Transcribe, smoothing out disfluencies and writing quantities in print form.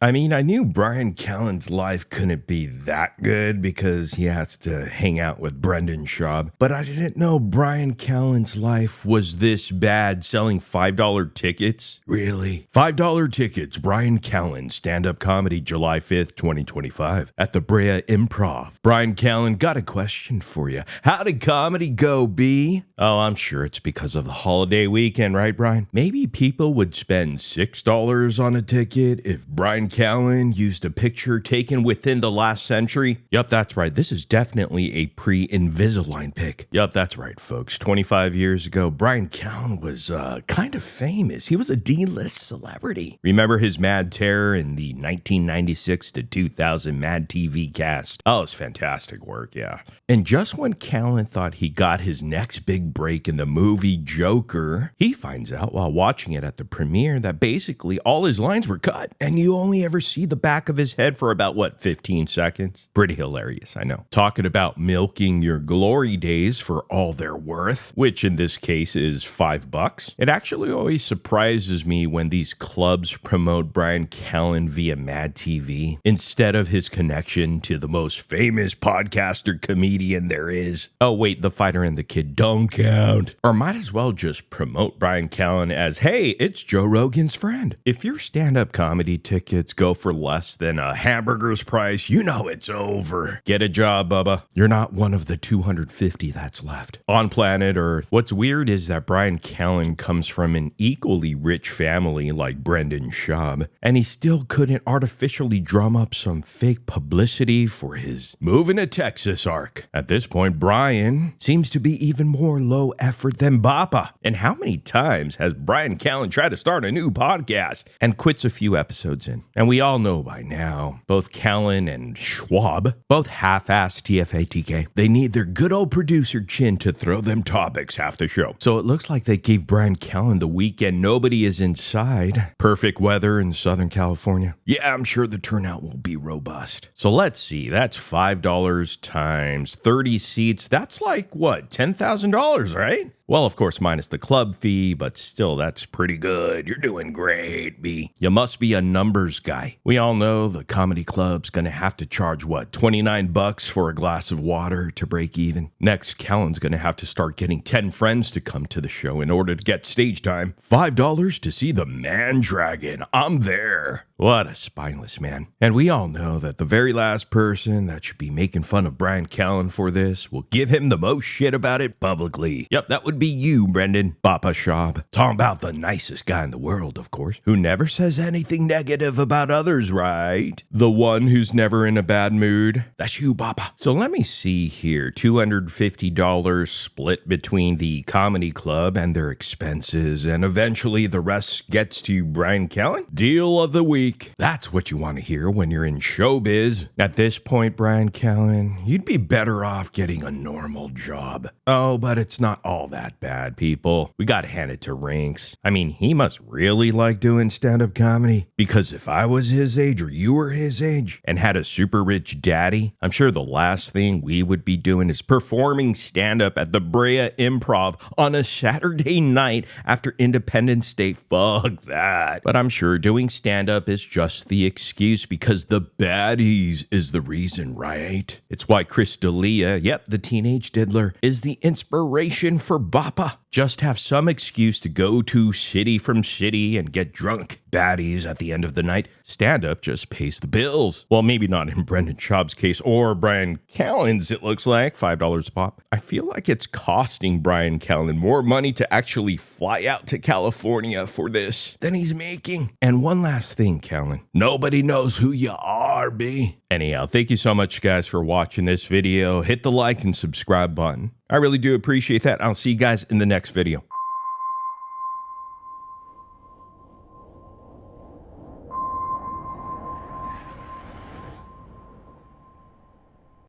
I mean, I knew Bryan Callen's life couldn't be that good because he has to hang out with Brendan Schaub, but I didn't know Bryan Callen's life was this bad selling $5 tickets. Really? $5 tickets, Bryan Callen, stand-up comedy, July 5th, 2025, at the Brea Improv. Bryan Callen, got a question for you. How did comedy go, B? Oh, I'm sure it's because of the holiday weekend, right, Bryan? Maybe people would spend $6 on a ticket if Bryan Callen used a picture taken within the last century. Yup, that's right. This is definitely a pre-Invisalign pic. Yup, that's right, folks. 25 years ago, Bryan Callen was kind of famous. He was a D-list celebrity. Remember his Mad Terror in the 1996 to 2000 Mad TV cast? Oh, it's fantastic work, yeah. And just when Callen thought he got his next big break in the movie Joker, he finds out while watching it at the premiere that basically all his lines were cut, and you only ever see the back of his head for about, 15 seconds? Pretty hilarious, I know. Talking about milking your glory days for all they're worth, which in this case is $5. It actually always surprises me when these clubs promote Bryan Callen via Mad TV instead of his connection to the most famous podcaster comedian there is. Oh wait, The Fighter and the Kid don't count. Or might as well just promote Bryan Callen as, hey, it's Joe Rogan's friend. If your stand-up comedy tickets go for less than a hamburger's price, you know it's over. Get a job, Bubba. You're not one of the 250 that's left on planet Earth. What's weird is that Bryan Callen comes from an equally rich family like Brendan Schaub, and he still couldn't artificially drum up some fake publicity for his moving to Texas arc. At this point, Bryan seems to be even more low effort than Bappa. And how many times has Bryan Callen tried to start a new podcast and quits a few episodes in? And we all know by now, both Callen and Schwab, both half-ass TFATK, they need their good old producer Chin to throw them topics half the show. So it looks like they gave Bryan Callen the weekend nobody is inside. Perfect weather in Southern California. Yeah, I'm sure the turnout will be robust. So let's see, that's $5 times 30 seats. That's like, what, $10,000, right? Well, of course, minus the club fee, but still, that's pretty good. You're doing great, B. You must be a numbers guy. We all know the comedy club's gonna have to charge, what, $29 for a glass of water to break even? Next, Callen's gonna have to start getting 10 friends to come to the show in order to get stage time. $5 to see the Man Dragon. I'm there. What a spineless man. And we all know that the very last person that should be making fun of Bryan Callen for this will give him the most shit about it publicly. Yep, that would be you, Brendan Bappa Schaub. Talking about the nicest guy in the world, of course, who never says anything negative about others, right? The one who's never in a bad mood. That's you, Bappa. So let me see here. $250 split between the comedy club and their expenses, and eventually the rest gets to Bryan Callen. Deal of the week. That's what you want to hear when you're in showbiz. At this point, Bryan Callen, you'd be better off getting a normal job. Oh, but it's not all that bad, people. We gotta hand it to Rinks. I mean, he must really like doing stand-up comedy, because if I was his age or you were his age and had a super rich daddy, I'm sure the last thing we would be doing is performing stand-up at the Brea Improv on a Saturday night after Independence Day. Fuck that. But I'm sure doing stand-up is just the excuse, because the baddies is the reason, right? It's why Chris D'Elia, yep, the teenage diddler, is the inspiration for Bappa. Just have some excuse to go to city from city and get drunk. Baddies at the end of the night. Stand-up just pays the bills. Well, maybe not in Brendan Schaub's case or Bryan Callen's, it looks like. $5 a pop. I feel like it's costing Bryan Callen more money to actually fly out to California for this than he's making. And one last thing, Callen. Nobody knows who you are, B. Anyhow, thank you so much, guys, for watching this video. Hit the like and subscribe button. I really do appreciate that. I'll see you guys in the next video.